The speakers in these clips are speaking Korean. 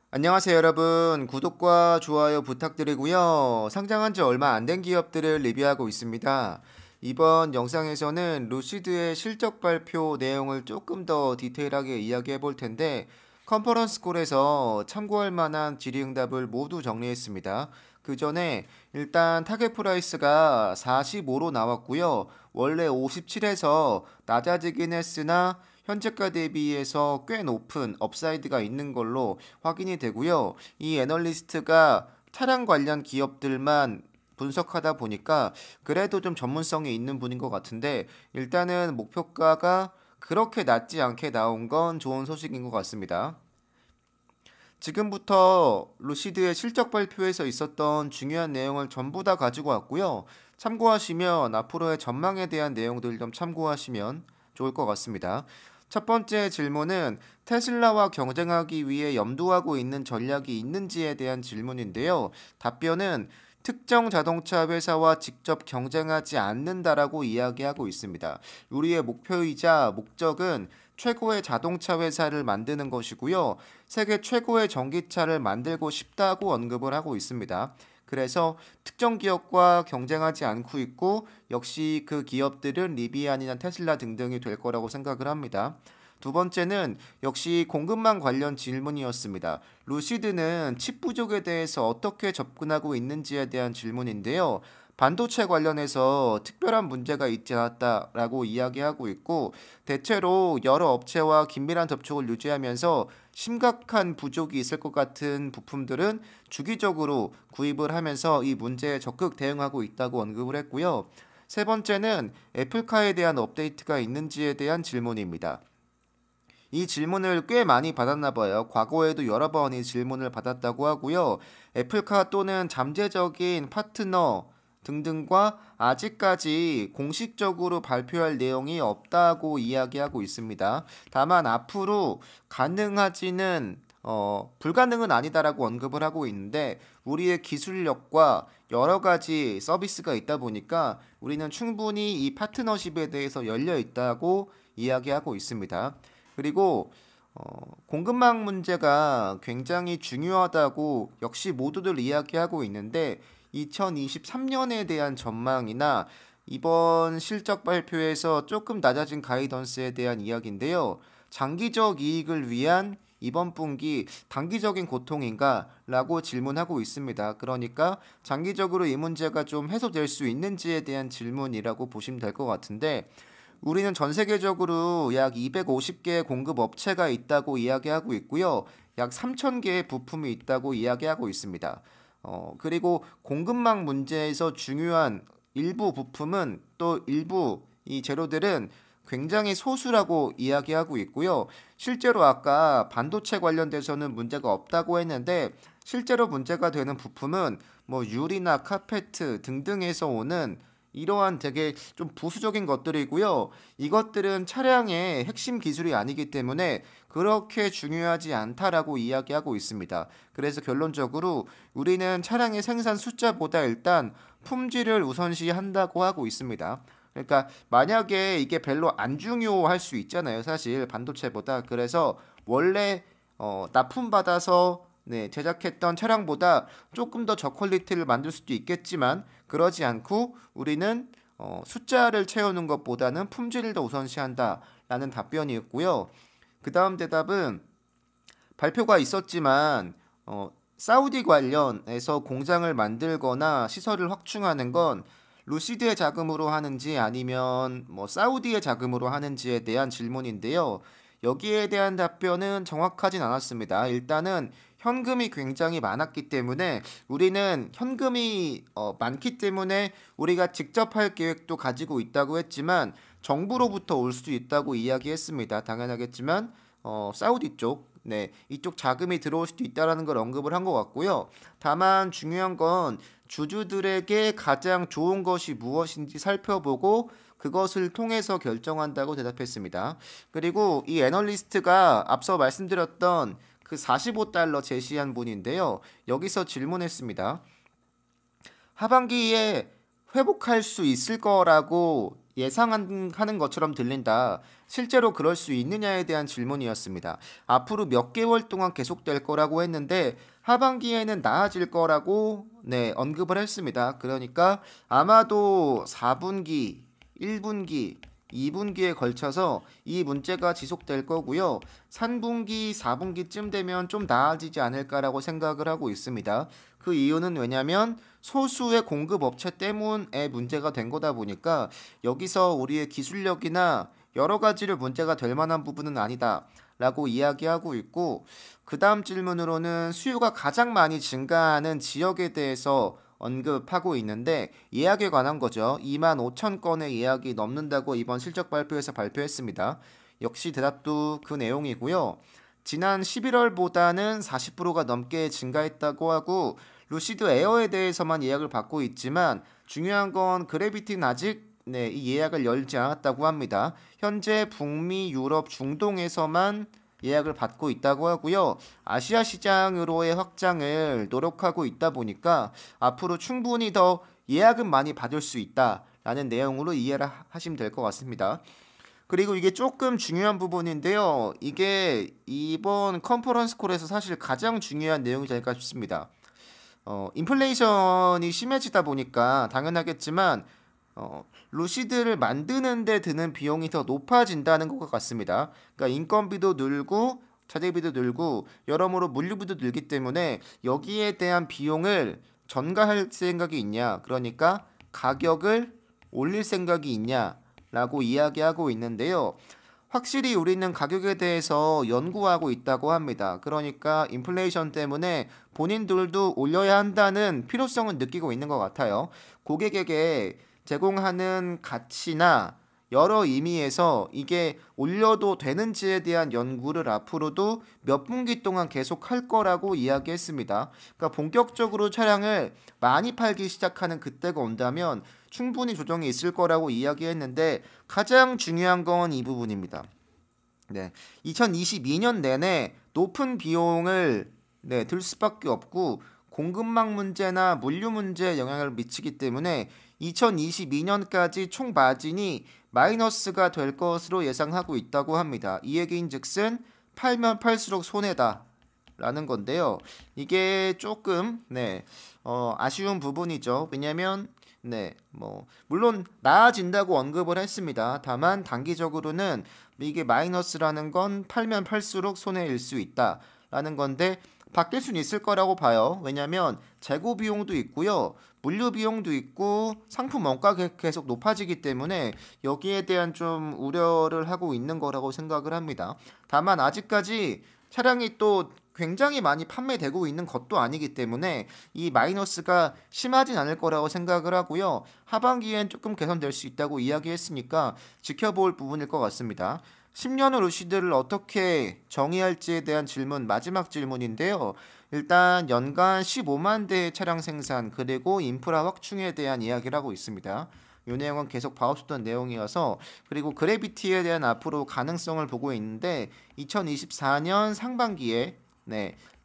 안녕하세요, 여러분. 구독과 좋아요 부탁드리고요. 상장한 지 얼마 안 된 기업들을 리뷰하고 있습니다. 이번 영상에서는 루시드의 실적 발표 내용을 조금 더 디테일하게 이야기해 볼 텐데, 컨퍼런스 콜에서 참고할 만한 질의응답을 모두 정리했습니다. 그 전에 일단 타겟 프라이스가 45로 나왔고요. 원래 57에서 낮아지긴 했으나 현재가 대비해서 꽤 높은 업사이드가 있는 걸로 확인이 되고요. 이 애널리스트가 차량 관련 기업들만 분석하다 보니까 그래도 좀 전문성이 있는 분인 것 같은데, 일단은 목표가가 그렇게 낮지 않게 나온 건 좋은 소식인 것 같습니다. 지금부터 루시드의 실적 발표에서 있었던 중요한 내용을 전부 다 가지고 왔고요. 참고하시면 앞으로의 전망에 대한 내용들 좀 참고하시면 좋을 것 같습니다. 첫 번째 질문은 테슬라와 경쟁하기 위해 염두하고 있는 전략이 있는지에 대한 질문인데요. 답변은 특정 자동차 회사와 직접 경쟁하지 않는다라고 이야기하고 있습니다. 우리의 목표이자 목적은 최고의 자동차 회사를 만드는 것이고요. 세계 최고의 전기차를 만들고 싶다고 언급을 하고 있습니다. 그래서 특정 기업과 경쟁하지 않고 있고, 역시 그 기업들은 리비안이나 테슬라 등등이 될 거라고 생각을 합니다. 두 번째는 역시 공급망 관련 질문이었습니다. 루시드는 칩 부족에 대해서 어떻게 접근하고 있는지에 대한 질문인데요. 반도체 관련해서 특별한 문제가 있지 않았다라고 이야기하고 있고, 대체로 여러 업체와 긴밀한 접촉을 유지하면서 심각한 부족이 있을 것 같은 부품들은 주기적으로 구입을 하면서 이 문제에 적극 대응하고 있다고 언급을 했고요. 세 번째는 애플카에 대한 업데이트가 있는지에 대한 질문입니다. 이 질문을 꽤 많이 받았나 봐요. 과거에도 여러 번 이 질문을 받았다고 하고요. 애플카 또는 잠재적인 파트너 등등과 아직까지 공식적으로 발표할 내용이 없다고 이야기하고 있습니다. 다만 앞으로 가능하지는 불가능은 아니다라고 언급을 하고 있는데, 우리의 기술력과 여러 가지 서비스가 있다 보니까 우리는 충분히 이 파트너십에 대해서 열려 있다고 이야기하고 있습니다. 그리고 공급망 문제가 굉장히 중요하다고 역시 모두들 이야기하고 있는데, 2023년에 대한 전망이나 이번 실적 발표에서 조금 낮아진 가이던스에 대한 이야기인데요. 장기적 이익을 위한 이번 분기 단기적인 고통인가? 라고 질문하고 있습니다. 그러니까 장기적으로 이 문제가 좀 해소될 수 있는지에 대한 질문이라고 보시면 될 것 같은데, 우리는 전 세계적으로 약 250개의 공급 업체가 있다고 이야기하고 있고요. 약 3,000개의 부품이 있다고 이야기하고 있습니다. 그리고 공급망 문제에서 중요한 일부 부품은 또 일부 이 재료들은 굉장히 소수라고 이야기하고 있고요. 실제로 아까 반도체 관련돼서는 문제가 없다고 했는데, 실제로 문제가 되는 부품은 뭐 유리나 카페트 등등에서 오는 이러한 되게 좀 부수적인 것들이고요. 이것들은 차량의 핵심 기술이 아니기 때문에 그렇게 중요하지 않다라고 이야기하고 있습니다. 그래서 결론적으로 우리는 차량의 생산 숫자보다 일단 품질을 우선시한다고 하고 있습니다. 그러니까 만약에 이게 별로 안 중요할 수 있잖아요. 사실 반도체보다. 그래서 원래 납품받아서 제작했던 차량보다 조금 더 저퀄리티를 만들 수도 있겠지만, 그러지 않고 우리는 숫자를 채우는 것보다는 품질을 더 우선시한다라는 답변이었고요. 그 다음 대답은 발표가 있었지만 사우디 관련해서 공장을 만들거나 시설을 확충하는 건 루시드의 자금으로 하는지 아니면 뭐 사우디의 자금으로 하는지에 대한 질문인데요. 여기에 대한 답변은 정확하진 않았습니다. 일단은 현금이 굉장히 많았기 때문에, 우리는 현금이 많기 때문에 우리가 직접 할 계획도 가지고 있다고 했지만 정부로부터 올 수도 있다고 이야기했습니다. 당연하겠지만 사우디 쪽, 이쪽 자금이 들어올 수도 있다라는 걸 언급을 한 것 같고요. 다만 중요한 건 주주들에게 가장 좋은 것이 무엇인지 살펴보고 그것을 통해서 결정한다고 대답했습니다. 그리고 이 애널리스트가 앞서 말씀드렸던 그 45달러 제시한 분인데요. 여기서 질문했습니다. 하반기에 회복할 수 있을 거라고 예상하는 것처럼 들린다. 실제로 그럴 수 있느냐에 대한 질문이었습니다. 앞으로 몇 개월 동안 계속될 거라고 했는데 하반기에는 나아질 거라고 언급을 했습니다. 그러니까 아마도 4분기, 1분기, 2분기에 걸쳐서 이 문제가 지속될 거고요. 3분기, 4분기쯤 되면 좀 나아지지 않을까라고 생각을 하고 있습니다. 그 이유는 왜냐면 소수의 공급 업체 때문에 문제가 된 거다 보니까 여기서 우리의 기술력이나 여러 가지를 문제가 될 만한 부분은 아니다라고 이야기하고 있고, 그 다음 질문으로는 수요가 가장 많이 증가하는 지역에 대해서 언급하고 있는데 예약에 관한 거죠. 2만 5천 건의 예약이 넘는다고 이번 실적 발표에서 발표했습니다. 역시 대답도 그 내용이고요. 지난 11월보다는 40%가 넘게 증가했다고 하고, 루시드 에어에 대해서만 예약을 받고 있지만 중요한 건 그래비티는 아직 이 예약을 열지 않았다고 합니다. 현재 북미, 유럽, 중동에서만 예약을 받고 있다고 하고요. 아시아 시장으로의 확장을 노력하고 있다 보니까 앞으로 충분히 더 예약은 많이 받을 수 있다라는 내용으로 이해를 하시면 될 것 같습니다. 그리고 이게 조금 중요한 부분인데요. 이게 이번 컨퍼런스 콜에서 사실 가장 중요한 내용이지 않을까 싶습니다. 인플레이션이 심해지다 보니까 당연하겠지만 루시드를 만드는 데 드는 비용이 더 높아진다는 것 같습니다. 그러니까 인건비도 늘고 자재비도 늘고 여러모로 물류비도 늘기 때문에 여기에 대한 비용을 전가할 생각이 있냐, 그러니까 가격을 올릴 생각이 있냐라고 이야기하고 있는데요. 확실히 우리는 가격에 대해서 연구하고 있다고 합니다. 그러니까 인플레이션 때문에 본인들도 올려야 한다는 필요성을 느끼고 있는 것 같아요. 고객에게 제공하는 가치나 여러 의미에서 이게 올려도 되는지에 대한 연구를 앞으로도 몇 분기 동안 계속 할 거라고 이야기했습니다. 그러니까 본격적으로 차량을 많이 팔기 시작하는 그때가 온다면 충분히 조정이 있을 거라고 이야기했는데 가장 중요한 건 이 부분입니다. 2022년 내내 높은 비용을 들 수밖에 없고 공급망 문제나 물류 문제에 영향을 미치기 때문에 2022년까지 총 마진이 마이너스가 될 것으로 예상하고 있다고 합니다. 이 얘기인즉슨 팔면 팔수록 손해다라는 건데요. 이게 조금 아쉬운 부분이죠. 왜냐하면 물론 나아진다고 언급을 했습니다. 다만 단기적으로는 이게 마이너스라는 건 팔면 팔수록 손해일 수 있다라는 건데 바뀔 수는 있을 거라고 봐요. 왜냐하면 재고 비용도 있고요, 물류 비용도 있고 상품 원가가 계속 높아지기 때문에 여기에 대한 좀 우려를 하고 있는 거라고 생각을 합니다. 다만 아직까지 차량이 또 굉장히 많이 판매되고 있는 것도 아니기 때문에 이 마이너스가 심하진 않을 거라고 생각을 하고요. 하반기엔 조금 개선될 수 있다고 이야기했으니까 지켜볼 부분일 것 같습니다. 10년 후 루시드를 어떻게 정의할지에 대한 질문, 마지막 질문인데요. 일단 연간 15만 대의 차량 생산 그리고 인프라 확충에 대한 이야기를 하고 있습니다. 이 내용은 계속 봐왔었던 내용이어서, 그리고 그래비티에 대한 앞으로 가능성을 보고 있는데 2024년 상반기에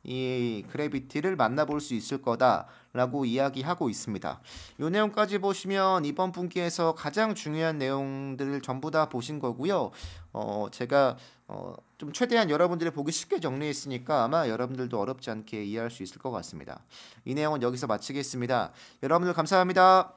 이 그래비티를 만나볼 수 있을 거다라고 이야기하고 있습니다. 이 내용까지 보시면 이번 분기에서 가장 중요한 내용들을 전부 다 보신 거고요. 제가 좀 최대한 여러분들이 보기 쉽게 정리했으니까 아마 여러분들도 어렵지 않게 이해할 수 있을 것 같습니다. 이 내용은 여기서 마치겠습니다. 여러분들 감사합니다.